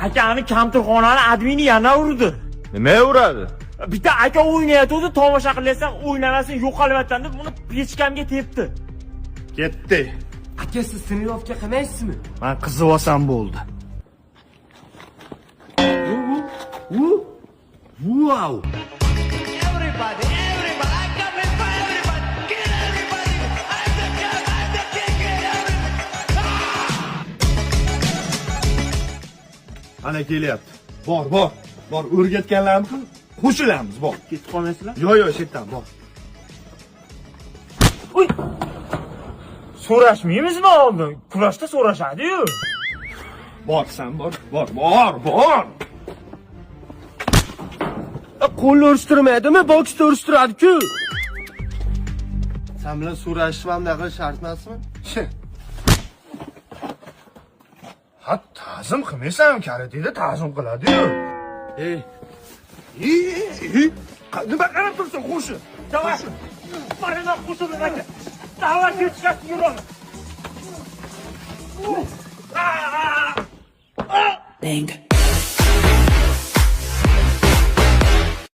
akani kamturxonani admini yana urdi. Nima uradi? Bitta aka o'ynayotdi, tomosha qilyapsan, o'ynamasin, yo'qolyapsan deb uni pechkamga tepdi. Ketdi. Aka siz trenirovka qilmaysizmi? Men qizib olsam bo'ldi. Wow! Everybody, I come in for everybody. Get everybody. I'm the king, get everybody. Ana kelyapti. Bor. O'rgatganlarimiz qo'shilamiz, bor. Ketib qolmaysizlar? Yo'q, shu yerdan bor. Uy! So'rashmaymizmi oldin? Kurashda so'rashadi-yu. Borsan bor. Qo'lni urishtirmaydimi? Boksda urishtiradi-ku. Sen bilan so'rashib ham naql shart emasmi? Ha, ta'zim qilmaysan, karateda ta'zim qiladi-yu. Ey, Nima qarab tursan, qo'shin. Davay. Barina qo'shilib aka. Davay ketishga yuradi. Bang.